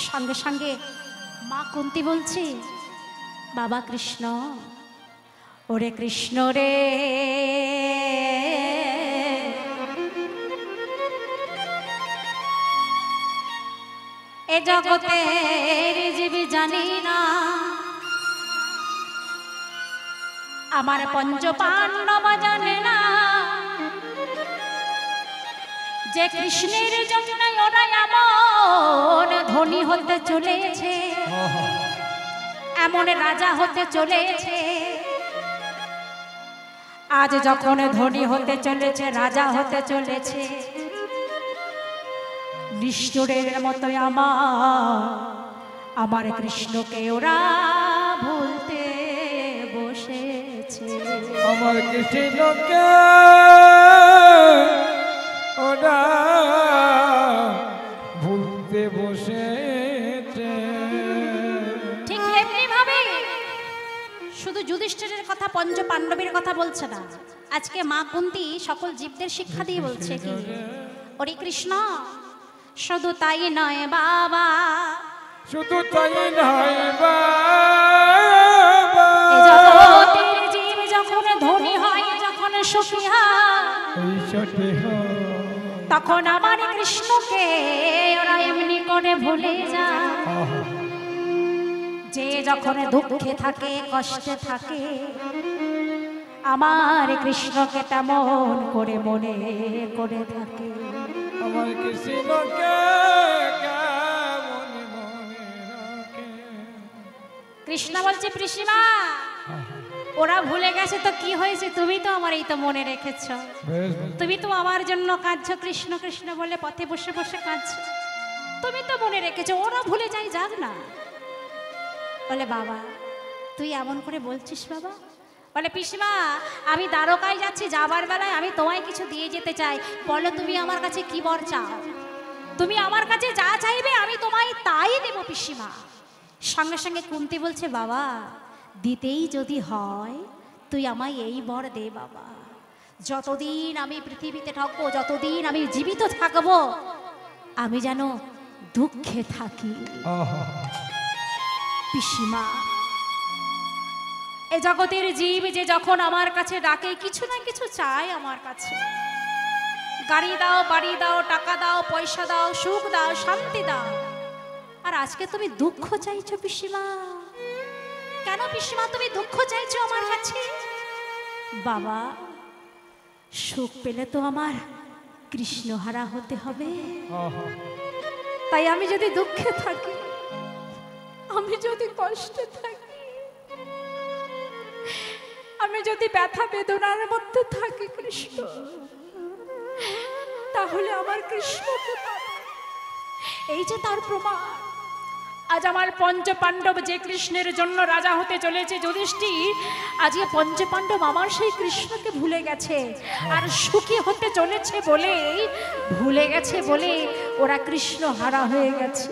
[SPEAKER 1] সঙ্গে সঙ্গে মা কুন্তী বলছে, বাবা কৃষ্ণ, ওরে কৃষ্ণ রে, এ জগতের জীবী জানি না, আমার পঞ্চ পাণ্ডব জানে না, যে কৃষ্ণের জন্য ওরা এমন ধনী হতে চলেছে, এমন রাজা হতে চলেছে। আজ যখন ধনী হতে চলেছে, রাজা হতে চলেছে, নিষ্ঠুরের মতো আমার কৃষ্ণকে ওরা ভুলতে বসেছে।
[SPEAKER 3] আমার কৃষ্ণকে ওরা ভুলতে বসেছে।
[SPEAKER 1] ঠিক এমনি ভাবে শুধু যুধিষ্ঠিরের কথা, পঞ্চ পাণ্ডবের কথা বলছে না, আজকে মা কুন্তী সকল জীবদের শিক্ষা দিয়ে বলছে কি, ওরে কৃষ্ণ, শুধু তাই নয় বাবা,
[SPEAKER 3] শুধু তাই নয় বাবা,
[SPEAKER 1] জগতের জীব যখন ধনী হয়, যখন সুখী হয়, তখন আমার কৃষ্ণকে ওরা এমনি করে ভুলে যায়। যে যখন দুঃখে থাকে, কষ্টে থাকে, আমার কৃষ্ণকে তেমন করে মনে করে থাকে।
[SPEAKER 3] আমার কৃষ্ণকে কেমন মনে রাখে।
[SPEAKER 1] কৃষ্ণ বলছে, পিসিমা, ওরা ভুলে গেছে তো কি হয়েছে, তুমি তো আমার এই তো মনে রেখেছ, তুমি তো আমার জন্য কাঁদছো, কৃষ্ণ কৃষ্ণ বলে পথে বসে বসে কাঁদছো, তুমি তো মনে রেখেছো, ওরা ভুলে যাই, যাক না। বলে বাবা তুই এমন করে বলছিস বাবা, বলে পিসিমা আমি দ্বারকায় যাচ্ছি, যাবার বেলায় আমি তোমায় কিছু দিয়ে যেতে চাই, বলো তুমি আমার কাছে কি বর চাও? তুমি আমার কাছে যা চাইবে আমি তোমায় তাই দেব পিসিমা। সঙ্গে সঙ্গে কুন্তি বলছে বাবা দিতেই যদি হয় তুই আমায় এই বর দে বাবা, যতদিন আমি পৃথিবীতে থাকবো, যতদিন আমি জীবিত থাকবো, আমি যেন দুঃখে থাকি। পিসিমা এ জগতের জীব যে যখন আমার কাছে ডাকে কিছু না কিছু চায় আমার কাছে, গাড়ি দাও, বাড়ি দাও, টাকা দাও, পয়সা দাও, সুখ দাও, শান্তি দাও, আর আজকে তুমি দুঃখ চাইছো পিসিমা। কেন পিসিমা তুমি দুঃখ চাইছো আমার কাছে? বাবা সুখ পেলে তো আমার কৃষ্ণহারা হতে হবে, তাই আমি যদি দুঃখে থাকি, আমি যদি কষ্টে থাকি, আমি যদি ব্যথা বেদনার মধ্যে থাকি কৃষ্ণ, তাহলে আমার কৃষ্ণকে পাবো। এই যে তার প্রমাণ। আজ আমার পঞ্চপাণ্ডব যে কৃষ্ণের জন্য রাজা হতে চলেছে যুধিষ্ঠির, আজকে পঞ্চপাণ্ডব আমার সেই কৃষ্ণকে ভুলে গেছে, আর সুখী হতে চলেছে বলে ভুলে গেছে বলে ওরা কৃষ্ণ হারা হয়ে গেছে।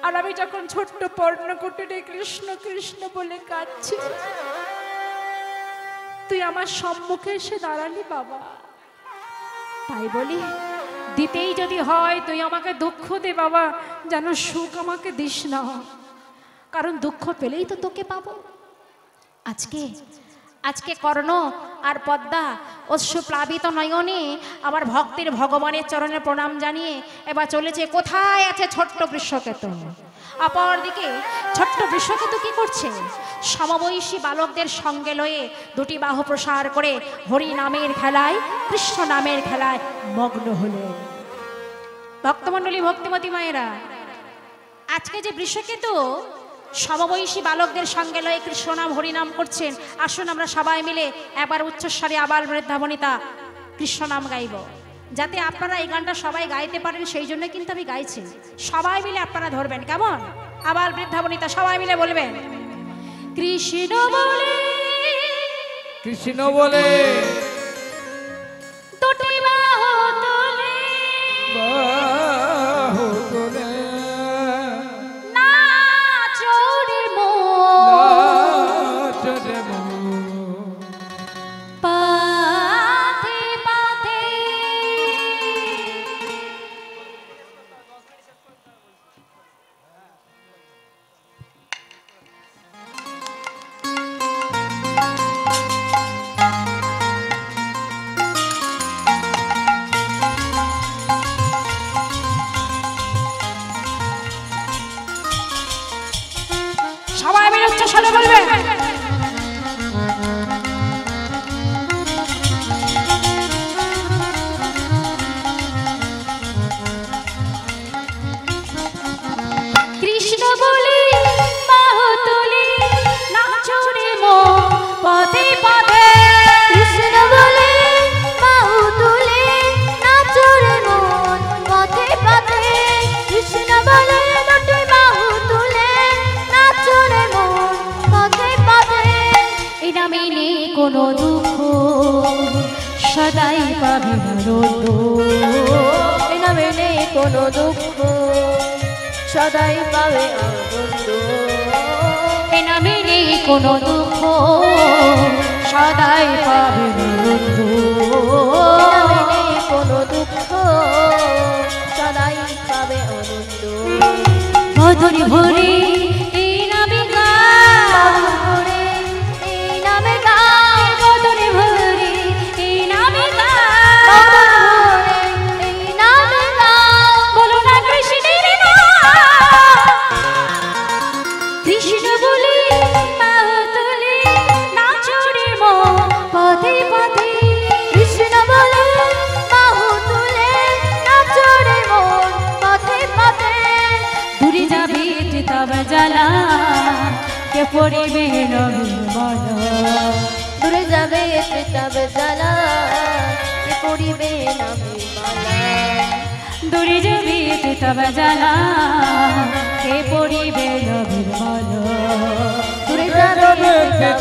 [SPEAKER 1] আর আমি যখন ছোট্ট পর্ণকুটিরে কৃষ্ণ কৃষ্ণ বলে কাঁদছি, তুই আমার সম্মুখে এসে দাঁড়ালি বাবা। তাই বলি দিতেই যদি হয় তুই আমাকে দুঃখ দে বাবা, যেন সুখ আমাকে দিস না, কারণ দুঃখ পেলেই তো তোকে পাবো। আজকে কর্ণ আর পদ্মা অশ্রুপ্লাবিত নয়নে আমার ভক্তের ভগবানের চরণে প্রণাম জানিয়ে এবার চলেছে। কোথায় আছে ছোট্ট বৃষকেতু? অপরদিকে ছোট্ট বৃষকেতু কি করছে? সমবয়সী বালকদের সঙ্গে লয়ে দুটি বাহু প্রসার করে হরি নামের খেলায়, কৃষ্ণ নামের খেলায় মগ্ন হলেন। ভক্তমণ্ডলী, ভক্তিমতী মায়েরা, আজকে যে বৃষকেতু সমবয়সী বালকদের সঙ্গে লয়ে কৃষ্ণ নাম হরিনাম করছেন, আসুন আমরা সবাই মিলে একবার উচ্চস্বরে আবাল বৃদ্ধা বনিতা কৃষ্ণ নাম গাইব। যাতে আপনারা এই গানটা সবাই গাইতে পারেন সেই জন্য কিন্তু আমি গাইছি। সবাই মিলে আপনারা ধরবেন, কেমন? আবাল বৃদ্ধা বনিতা সবাই মিলে বলবেন কৃষ্ণ বলে,
[SPEAKER 3] কৃষ্ণ বলে,
[SPEAKER 1] দুটি বাহু তুলে,
[SPEAKER 3] বাহু তুলে,
[SPEAKER 1] নাচো রে মন,
[SPEAKER 3] নাচো রে মন,
[SPEAKER 1] পাথে পাথে সবাই মিলে উচ্চস্বরে বলবেন কৃষ্ণ বলে, বাহু তুলে, নাচো রে মন, পথে পথে।
[SPEAKER 2] কৃষ্ণ বলে, বাহু তুলে, নাচো রে মন, পথে পথে। কৃষ্ণ বলে, দুটি বাহু তুলে, নাচো রে মন, পথে পথে।
[SPEAKER 1] এই নামে নেই কোনো দুঃখ, সদাই পাবে আনন্দ।
[SPEAKER 2] এই নামে নেই কোনো দুঃখ, সদাই পাবে আনন্দ।
[SPEAKER 1] এই নামে নেই কোনো দুঃখ, সদাই পাবে আনন্দ।
[SPEAKER 2] এই নামে নেই কোনো দুঃখ, সদাই পাবে আনন্দ।
[SPEAKER 1] ভরি ভরি এই নামে গাও,
[SPEAKER 2] ভরে এই নামে গাও,
[SPEAKER 1] ভরি ভরি এই নামে গাও,
[SPEAKER 2] ভরে এই নামে গাও।
[SPEAKER 1] বলো না কৃষ্ণের নাম। কৃষ্ণ বলে, বাহু তুলে, নাচো রে মন, পথে পথে।
[SPEAKER 2] কৃষ্ণ বলে, বাহু তুলে, নাচো রে মন, পথে পথে।
[SPEAKER 1] দূরে যাবে তব জ্বালা, কে পড়িবে নবীন।
[SPEAKER 2] দূরে যাবে তবে জ্বালা, কে পড়িবে নামে মালা।
[SPEAKER 1] দূরে যাবে তব জ্বালা, কে পড়িবে নবীন।
[SPEAKER 2] দূরে যাবে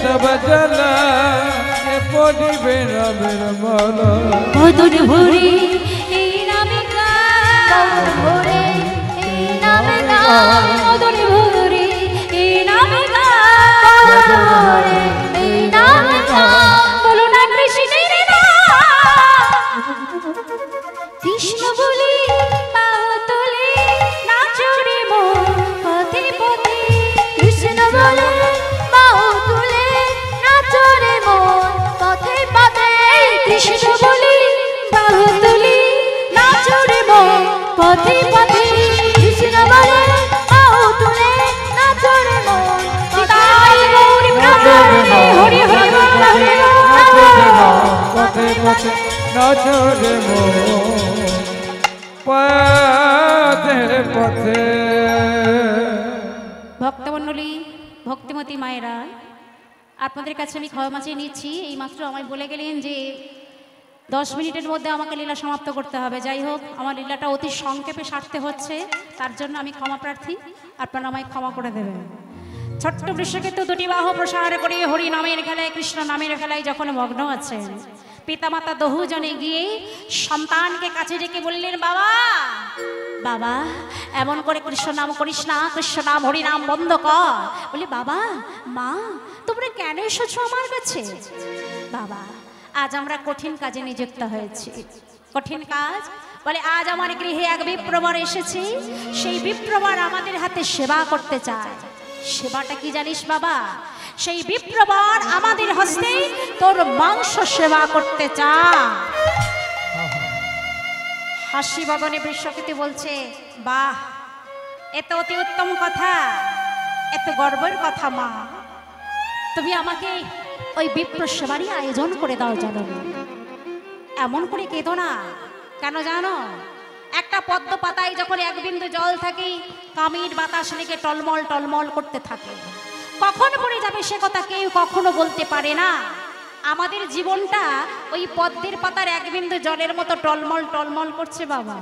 [SPEAKER 3] তবে জ্বালা এ পড়িবে রবের মালা
[SPEAKER 1] বদন ভরে এই নামে গান
[SPEAKER 2] ভরে এই নামে গান
[SPEAKER 1] বদন ভরে এই নামে গান
[SPEAKER 2] ভরে এই নামে গান
[SPEAKER 1] বলো না কৃষ্ণের কৃষ্ণ বলি বাহু তোলে নাচো রে মন পথে পথে
[SPEAKER 2] কৃষ্ণ বলে বাহু তুলে নাচো রে মন পথে পথে
[SPEAKER 1] কৃষ্ণ বলি বাহু তোলে নাচো রে মন পথে পথে
[SPEAKER 2] কৃষ্ণ বলে বাহু তুলে নাচো রে মন
[SPEAKER 1] তাই গৌরী প্রাণে হরি হরি
[SPEAKER 3] পথে পথে নজরে পথে পথে
[SPEAKER 1] ভক্তমণ্ডলী ভক্তিমতী মায়েরা আপনাদের কাছে আমি ক্ষমা চেয়ে নিচ্ছি এইমাত্র আমায় বলে গেলেন যে 10 মিনিটের মধ্যে আমাকে লীলা সমাপ্ত করতে হবে। যাই হোক আমার লীলাটা অতি সংক্ষেপে সারতে হচ্ছে, তার জন্য আমি ক্ষমা প্রার্থী, আপনারা আমায় ক্ষমা করে দেবেন। ছোট্ট বৃষকেতু দুটি বাহু প্রসার করে হরি নামের খেলায় কৃষ্ণ নামের খেলায় যখন মগ্ন আছেন, পিতামাতা দহুজনে গিয়ে সন্তানকে কাছে ডেকে বললেন, বাবা বাবা এমন করে কৃষ্ণ নাম করিস না, কৃষ্ণ নাম হরি নাম বন্ধ কর। বলি বাবা মা তোমরা কেন এসেছো আমার কাছে? বাবা আজ আমরা কঠিন কাজে নিযুক্ত হয়েছি। কঠিন কাজ বলে আজ আমার গৃহে এক বিপ্রবর এসেছে, সেই বিপ্রবর আমাদের হাতে সেবা করতে চায়। সেবাটা কি জানিস বাবা? সেই বিপ্রবর আমাদের হস্তে তোর মাংস সেবা করতে চায়। হাসি বদনে বৃষকেতু বলছে, বাহ এত অতি উত্তম কথা, এত গর্বের কথা মা, তুমি আমাকে ওই বিপ্র সেবারই আয়োজন করে দাও জানো। এমন করে কেঁদো না, কেন জানো? একটা পদ্ম পাতায় যখন এক বিন্দু জল থাকে, কামির বাতাস লেগে টলমল টলমল করতে থাকে, কখন পড়ে যাবে সে কথা কেউ কখনো বলতে পারে না। আমাদের জীবনটা ওই পদ্মের পাতার এক বিন্দু জলের মতো টলমল টলমল করছে বাবা,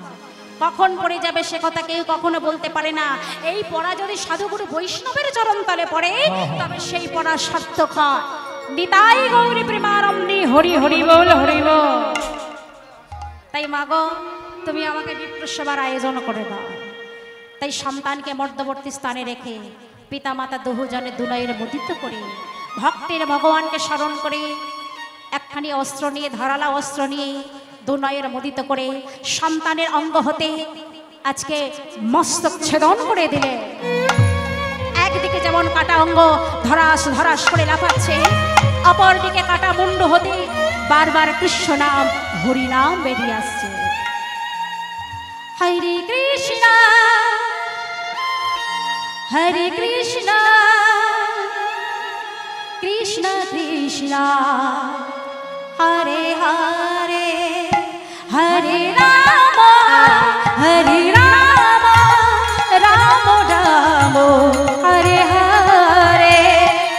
[SPEAKER 1] কখন পড়ে যাবে সে কথা কেউ কখনো বলতে পারে না। এই পড়া যদি সাধুগুরু বৈষ্ণবের চরণ তলে পড়ে তবে সেই পড়া সার্থক হয়। নিতাই গৌরী প্রেমানন্দে হরি হরি বল হরি বল। তাই মাগো তুমি আমাকে বিপ্র সেবার আয়োজন করে দাও। তাই সন্তানকে মধ্যবর্তী স্থানে রেখে পিতা মাতা দহুজনে দুনয়ের মুদিত করে ভক্তের ভগবানকে স্মরণ করে একখানি অস্ত্র নিয়ে, ধারালা অস্ত্র নিয়ে দুনয়ের মুদিত করে সন্তানের অঙ্গ হতে আজকে মস্তক ছেদন করে দিলে। একদিকে যেমন কাটা অঙ্গ ধরাস ধরাস করে লাফাচ্ছে, অপরদিকে কাটা মুন্ড হতে বারবার কৃষ্ণ নাম হরি নাম বেরিয়ে আসছে। হরে কৃষ্ণ হরে কৃষ্ণ কৃষ্ণ কৃষ্ণ হরে হরে হরে রাম হরে রাম রাম রাম হরে হরে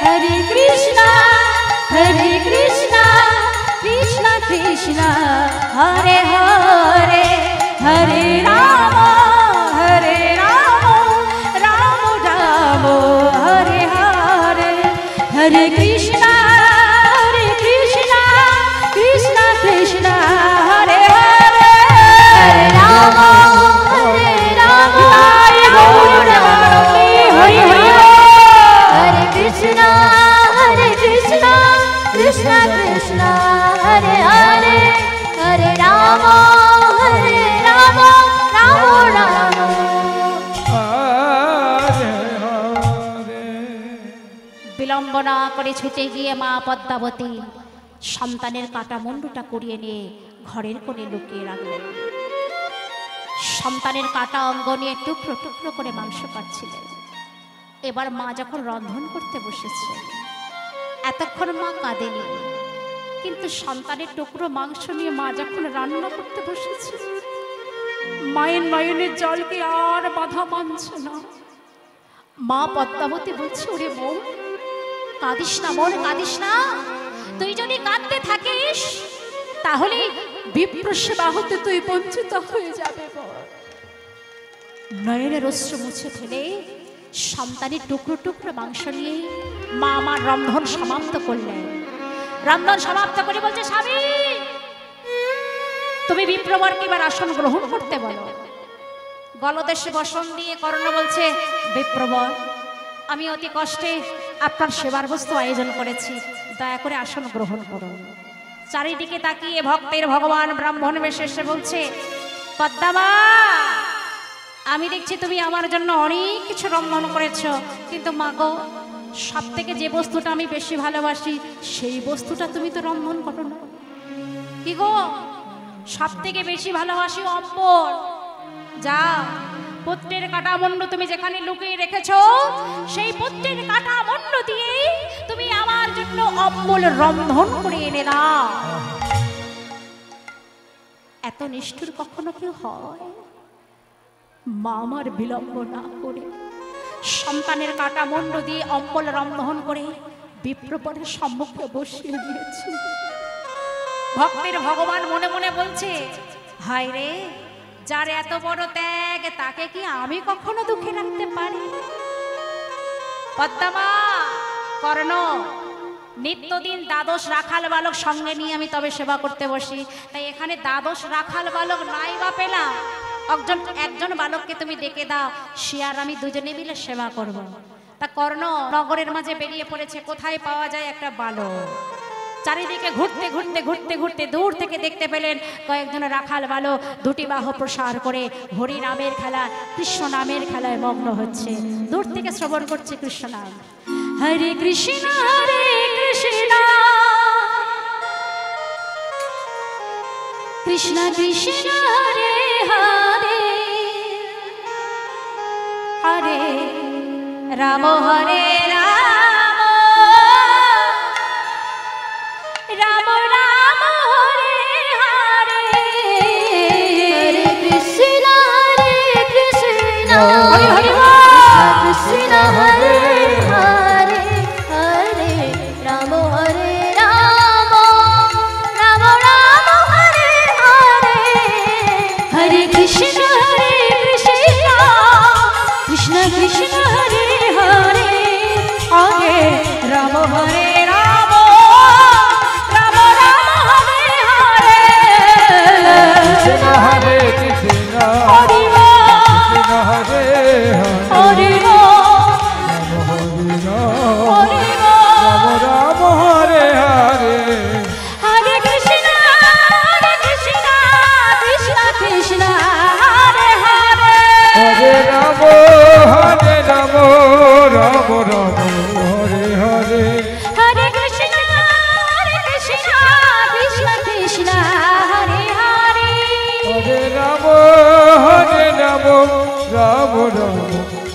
[SPEAKER 1] হরে কৃষ্ণ কৃষ্ণ কৃষ্ণ হরে হরে হরে রাম রাম রাম হরে হরে হরে কৃষ্ণ কৃষ্ণ কৃষ্ণ হরে হরে হরে রাম হরে হরি হরে কৃষ্ণ কৃষ্ণ কৃষ্ণ হরে হরে হরে রাম রাম রাম বিলম্ব না করে ছুটে গিয়ে মা পদ্মাবতী সন্তানের কাটা মুন্ডুটা কুড়িয়ে নিয়ে ঘরের কোণে লুকিয়ে রাখলেন। সন্তানের কাটা অঙ্গ নিয়ে টুকরো টুকরো করে মাংস কাটছিলেন। এবার মা যখন রন্ধন করতে বসেছে, এতক্ষণ মা কাঁদেনি, কিন্তু সন্তানের টুকরো মাংস নিয়ে মা যখন রান্না করতে বসেছে, মায়ের নয়নের জলকে আর বাধা মানছে না। মা পদ্মাবতী বলছে, ওরে মন কাঁদিস না, মন কাঁদিস না, তুই যদি কাঁদতে থাকিস তাহলে বিপ্র সেবা হতে তুই বঞ্চিত হয়ে যাবে। নয়নের অশ্রু মুছে ফেলে সন্তানের টুকরো টুকরো মাংস নিয়ে মা আমার রন্ধন সমাপ্ত করলেন। রন্ধন সমাপ্ত করে বলছে, স্বামী তুমি বিপ্রবরকে এবার আসন গ্রহণ করতে বলো। গলদেশে বসন দিয়ে কর্ণ বলছে, বিপ্রবর আমি অতি কষ্টে আপনার সেবার বস্তু আয়োজন করেছি, দয়া করে আসন গ্রহণ করুন। চারিদিকে তাকিয়ে ভক্তের ভগবান ব্রাহ্মণ বেশে এসে বলছে, পদ্মামা আমি দেখছি তুমি আমার জন্য অনেক কিছু রন্ধন করেছো, কিন্তু মাগো সব থেকে যে বস্তুটা আমি বেশি ভালোবাসি সেই বস্তুটা তুমি তো রন্ধন করো না। কি গো, সব থেকে বেশি ভালোবাসি অম্বর। যা পুত্রের কাটা মণ্ড তুমি যেখানে লুকিয়ে রেখেছো, সেই পুত্রের কাটা মণ্ড দিয়ে তুমি আমার জন্য অম্বল রন্ধন করে এনে দাও। এত নিষ্ঠুর কখনো কেউ হয়? মা আমার বিলম্ব না করে সন্তানের কাটা মণ্ড দিয়ে অম্বল রন্ধন করে বিপ্রপরের সম্মুখে বসিয়ে দিয়েছে। ভক্তের ভগবান মনে মনে বলছে, হায় রে, যার এত বড় ত্যাগ তাকে কি আমি কখনো দুঃখে রাখতে পারি? পদ্মামা, কর্ণ নিত্যদিন দ্বাদশ রাখাল বালক সঙ্গে নিয়ে আমি তবে সেবা করতে বসি, তাই এখানে দ্বাদশ রাখাল বালক নাই বা পেলাম, একজন বালককে তুমি ডেকে দাও, সে আর আমি দুজনে মিলে সেবা করব। তা কর্ণ নগরের মাঝে বেরিয়ে পড়েছে, কোথায় পাওয়া যায় একটা বালক। চারিদিকে ঘুরতে ঘুরতে ঘুরতে ঘুরতে দূর থেকে দেখতে পেলেন কয়েকজন রাখাল বালক দুটি বাহু প্রসার করে হরি নামের খেলা, কৃষ্ণ নামের খেলায় মগ্ন হচ্ছে। দূর থেকে শ্রবণ করছে কৃষ্ণ নাম, হরে কৃষ্ণ হরে কৃষ্ণ কৃষ্ণ কৃষ্ণ হরে হরে হরে রাম হরে রাম রাম রাম হরে হরে
[SPEAKER 2] হরে কৃষ্ণ কৃষ্ণ
[SPEAKER 1] হরে হরে
[SPEAKER 2] কৃষ্ণ হরে হরে হরে রাম হরে রাম রাম রাম হরে হরে
[SPEAKER 1] হরে কৃষ্ণ কৃষ্ণ কৃষ্ণ কৃষ্ণ হরে হরে হরে রাম হরে রাম রাম রাম হরে হরে
[SPEAKER 3] কৃষ্ণ হরে কৃষ্ণ
[SPEAKER 1] হরি
[SPEAKER 3] কৃষ্ণ হরে
[SPEAKER 1] হরি
[SPEAKER 3] হরে রাম রাম হরে হরে
[SPEAKER 1] হরে কৃষ্ণ কৃষ্ণ কৃষ্ণ হরে হরে
[SPEAKER 3] হরে রাম রাম রাম হরে হরে
[SPEAKER 1] হরে কৃষ্ণ কৃষ্ণ কৃষ্ণ হরে হরে
[SPEAKER 3] হরে রাম রাম রাম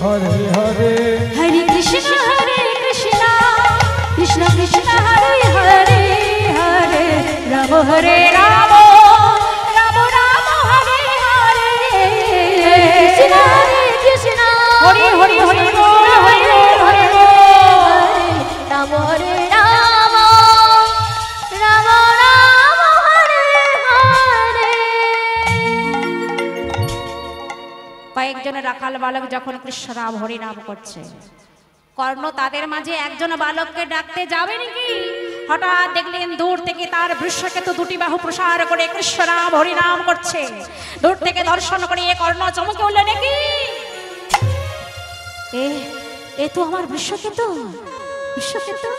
[SPEAKER 3] হরে হরে
[SPEAKER 1] হরে কৃষ্ণ কৃষ্ণ কৃষ্ণ কৃষ্ণ হরে হরে হরে রাম হরে রাম রাম রাম হরে হরে
[SPEAKER 2] কৃষ্ণ কৃষ্ণ
[SPEAKER 1] হরি হরি হরি বল হরি বল হরি বল
[SPEAKER 2] রাম হরে রাম রাম রাম হরে হরে।
[SPEAKER 1] কয়েকজন রাখাল বালক যখন কৃষ্ণ রাম হরি নাম করছে, কর্ণ তাদের মাঝে একজন বালককে ডাকতে যাবে নাকি, হঠাৎ দেখলেন দূর থেকে তার বৃষকেতু দুটি বাহু প্রসার করে কৃষ্ণ রাম হরি নাম করছে। দূর থেকে দর্শন করে কর্ণ চমকে উঠল, নাকি এ তো আমার বৃষকেতু। বৃষকেতু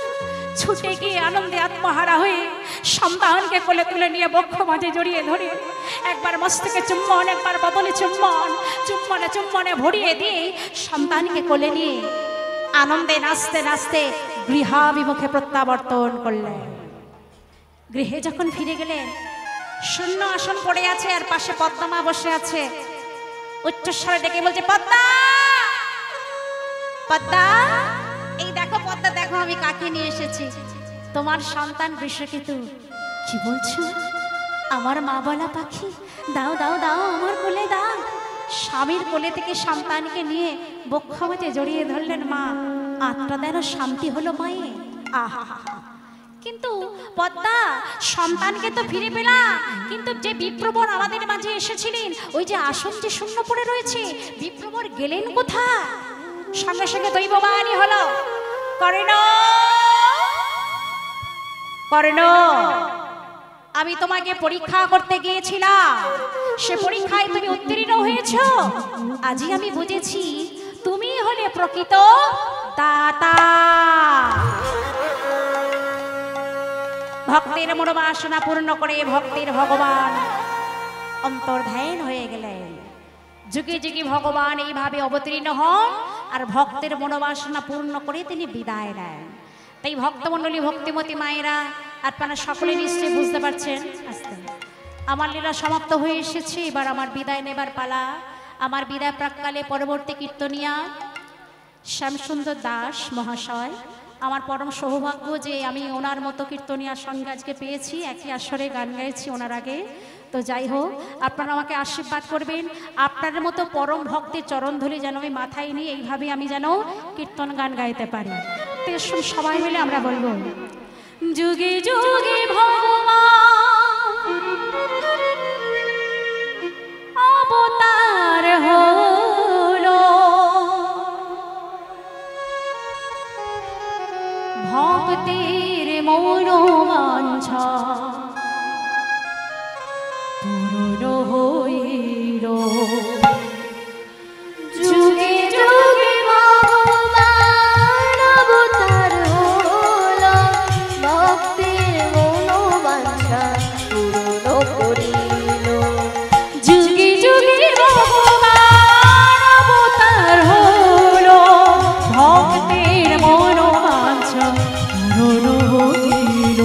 [SPEAKER 1] ছুটে গিয়ে আনন্দে আত্মহারা হয়ে সন্তানকে কোলে তুলে নিয়ে বক্ষ মাঝে জড়িয়ে ধরে একবার মস্তকে চুম্বন, একবার বদলে চুম্বন, চুম্বনে চুম্বনে ভরিয়ে দিয়ে সন্তানকে কোলে নিয়ে আনন্দে নাচতে নাচতে গৃহাভিমুখে প্রত্যাবর্তন করলেন। গৃহে যখন ফিরে গেলেন, শূন্য আসন পড়ে আছে আর পাশে পদ্মা বসে আছে। উচ্চস্বরে ডেকে বলছে, পদ্মা পদ্মা, এই দেখো পদ্মা, দেখো আমি কাকে নিয়ে এসেছি, তোমার সন্তান বৃষকেতু। কি বলছো? আমার মা বলা পাখি, দাও দাও দাও আমার কোলে দাও। স্বামীর কোলে থেকে সন্তানকে নিয়ে বক্ষ মাঝে জড়িয়ে ধরলেন মা। আত্মা যেন শান্তি হলো মায়ে। আহা, কিন্তু পদ্মা, সন্তানকে তো ফিরে পেলাম, কিন্তু যে বিপ্রবর আমাদের মাঝে এসেছিলেন, ওই যে আসন যে শূন্য পড়ে রয়েছে, বিপ্রবর গেলেন কোথায়? সঙ্গে সঙ্গে দৈববাণী হলো, কর্ণ কর্ণ আমি তোমাকে পরীক্ষা করতে গিয়েছিলাম, সে পরীক্ষায় তুমি উত্তীর্ণ হয়েছ। আজই আমি বুঝেছি তুমি হলে প্রকৃত দাতা। ভক্তের মনোবাসনা পূর্ণ করে ভক্তের ভগবান অন্তর্ধান হয়ে গেলেন। যুগে যুগে ভগবান এইভাবে অবতীর্ণ হন আর ভক্তের মনোবাসনা পূর্ণ করে তিনি বিদায় নেন। তাই ভক্তমণ্ডলী, ভক্তিমতী মায়েরা, আপনারা সকলে নিশ্চয়ই বুঝতে পারছেন আস্তে আমার লীলা সমাপ্ত হয়ে এসেছে। এবার আমার বিদায় নেবার পালা। আমার বিদায় প্রাককালে পরবর্তী কীর্তনিয়া শ্যামসুন্দর দাস মহাশয়, আমার পরম সৌভাগ্য যে আমি ওনার মতো কীর্তনিয়ার সঙ্গে আজকে পেয়েছি, একই আসরে গান গাইছি ওনার আগে। তো যাই হোক, আপনারা আমাকে আশীর্বাদ করবেন, আপনাদের মতো পরম ভক্তের চরণধুলি যেন আমি মাথায় নিয়ে এইভাবে আমি যেন কীর্তন গান গাইতে পারি। তো সবাই মিলে আমরা বলবো, যুগে যুগে ভগবান অবতার হলো, ভক্তের মনোবাঞ্ছা পূর্ণ হইল।
[SPEAKER 2] যুগে যুগে ভগবান অবতার হলো, ভক্তের মনোবাঞ্ছা পূর্ণ করিল।
[SPEAKER 1] যুগে যুগে ভগবান অবতার হলো, ভক্তের মনোবাঞ্ছা পূর্ণ হইল।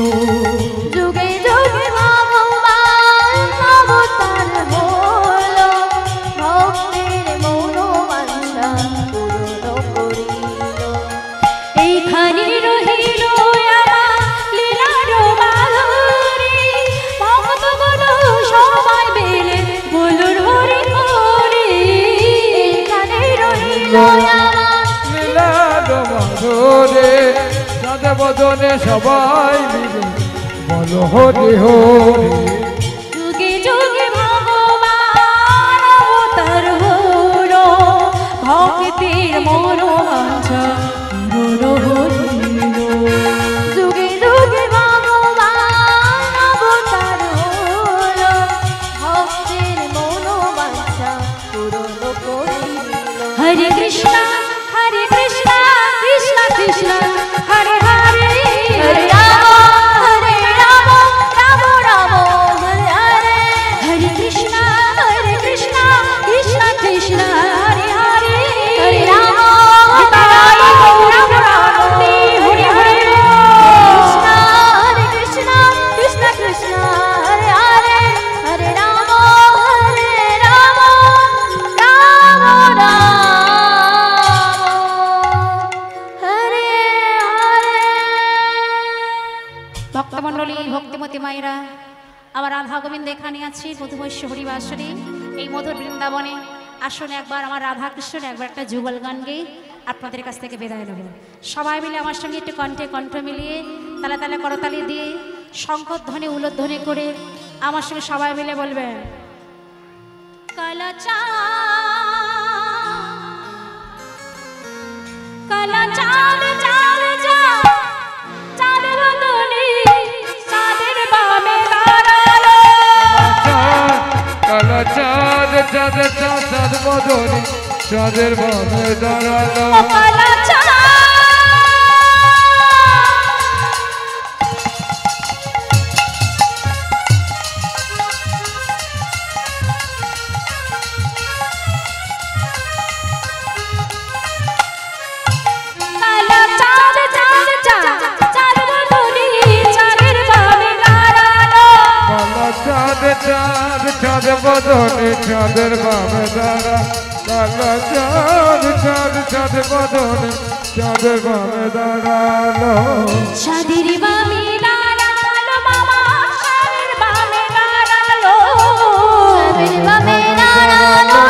[SPEAKER 2] যুগে যুগে ভগবান অবতার হলো, ভক্তের মনোবাঞ্ছা পূর্ণ করিল।
[SPEAKER 1] এইখানে রহিল আমার লীলার মাধুরী, ভক্তগণ সবাই মিলে বলুন হরি হরি।
[SPEAKER 2] এইখানে রহিল আমার
[SPEAKER 3] লীলার মাধুরী, চাঁদে বদনে সবাই মিলে বলো হরি হরি।
[SPEAKER 1] যুগে যুগে ভগবান অবতার হলো, ভক্তের মনোবাঞ্ছা পূর্ণ হইল।
[SPEAKER 2] যুগে যুগে ভগবান অবতার হলো, ভক্তের মনোবাঞ্ছা পূরণ করিল।
[SPEAKER 1] হরে কৃষ্ণ কৃষ্ণ কৃষ্ণ হরে হরে,
[SPEAKER 2] হরে রাম রাম রাম হরে হরে।
[SPEAKER 1] হরে কৃষ্ণ কৃষ্ণ কৃষ্ণ হরে হরে,
[SPEAKER 2] হরে রাম
[SPEAKER 1] রাম রাম হরে হরে।
[SPEAKER 2] হরে কৃষ্ণ কৃষ্ণ কৃষ্ণ হরে হরে। হরে রাম রাম রাম হরে হরে।
[SPEAKER 1] ভক্তমণ্ডলী, ভক্তিমতী মায়েরা, আমার রাধা গোবিন্দ এখানে আছি মধুমৈশ্য হরিবাসরে, এই মধুর বৃন্দাবনে। আসুন একবার আমার রাধা কৃষ্ণের একবার একটা যুগল গান গেয়ে আপনাদের কাছ থেকে বিদায় নেব। সবাই মিলে আমার সঙ্গে একটু কণ্ঠে কণ্ঠ মিলিয়ে তালে তালে করতালি দিয়ে শঙ্খধ্বনি উলধ্বনি করে আমার সঙ্গে সবাই মিলে বলবেন, কালাচা কালাচা চাঁদ যা চাঁদের বদলে চাঁদের বামে দাঁড়ালো।
[SPEAKER 3] কালা চাঁদ চাঁদ চাঁদ চাঁদ বদনে চাঁদের বামে দাঁড়ালো।
[SPEAKER 1] ও কালাচা কালা চাঁদ চাঁদ চাঁদ চাঁদ বদলে চাঁদের বামে দাঁড়ালো।
[SPEAKER 3] কালা চাঁদ চাঁদ চাঁদ বদনে চাঁদের বামে দাঁড়া। কালা চাঁদ চাঁদ চাঁদ বদনে চাঁদের বামে দাঁড়ালো।
[SPEAKER 1] চাঁদের বামে দাঁড়ালো মামা, চাঁদের বামে দাঁড়ালো।
[SPEAKER 2] চাঁদের বামে দাঁড়ালো,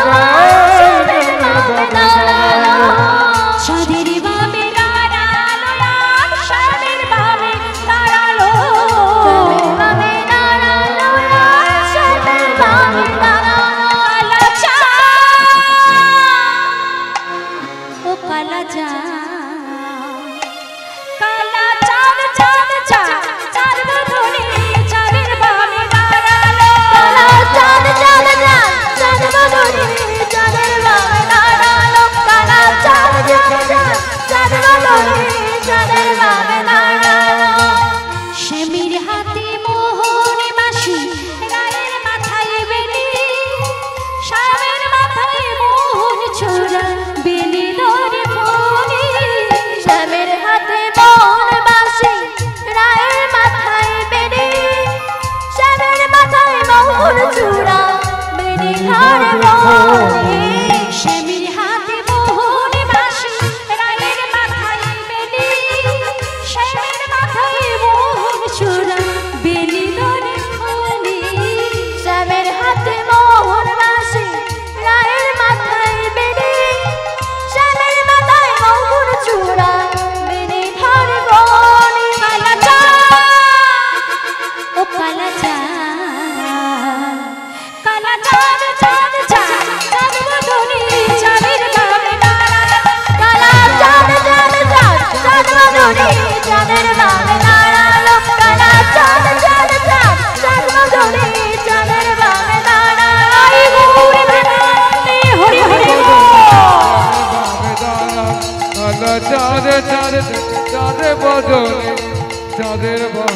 [SPEAKER 2] চাঁদের বামে দাঁড়ালো।
[SPEAKER 1] চাঁদের বামে দাঁড়ালো, আর চাঁদের বামে দাঁড়ালো।
[SPEAKER 2] চাঁদের বামে দাঁড়ালো, চাঁদের বামে দাঁড়ালো।
[SPEAKER 1] কালা চাঁদ ও কালা চাঁদ
[SPEAKER 2] বদনে চাঁদের বামে দাঁড়ালো কালা চাঁদ চাঁদ চাঁদ বদনে চাঁদের বামে দাঁড়ালো
[SPEAKER 1] স্বামীর হাতে মোহর বাঁশি গায়ের মাথায় বেনি স্বামীর মাথায় মোহর ছোড়া বেনি ধরে ফোনে
[SPEAKER 2] স্বামীর হাতে মোহর বাঁশি রায়ের মাথায় বেনি স্বামীর মাথায় মোহর চূড়া বেনি ধরে ফোনে
[SPEAKER 1] স্বামীর হাতে মোহর বাঁশি রায়ের মাথায় বেনি স্বামীর মাথায় মোহর ছোড়া বেনি ধরে ফোনে
[SPEAKER 2] স্বামীর হাতে মোহর বাঁশি রায়ের মাথায় বেনি স্বামীর মাথায় মোহর চূড়া বেনি ধরে ফোনে
[SPEAKER 1] কালা চাঁদ ও কালা চাঁদ কালা চাঁদ চাঁদ চাঁদ চাঁদ বদনে চাঁদের বামে দাঁড়ালো
[SPEAKER 2] কালা চাঁদ চাঁদ চাঁদ চাঁদ বদনে চাঁদের বামে দাঁড়ালো কালা চাঁদ চাঁদ চাঁদ চাঁদ বদনে চাঁদের বামে দাঁড়ালো
[SPEAKER 1] গৌরে ভগবানে হরি হরি বল
[SPEAKER 3] চাঁদ চাঁদ চাঁদ বদনে চাঁদের বামে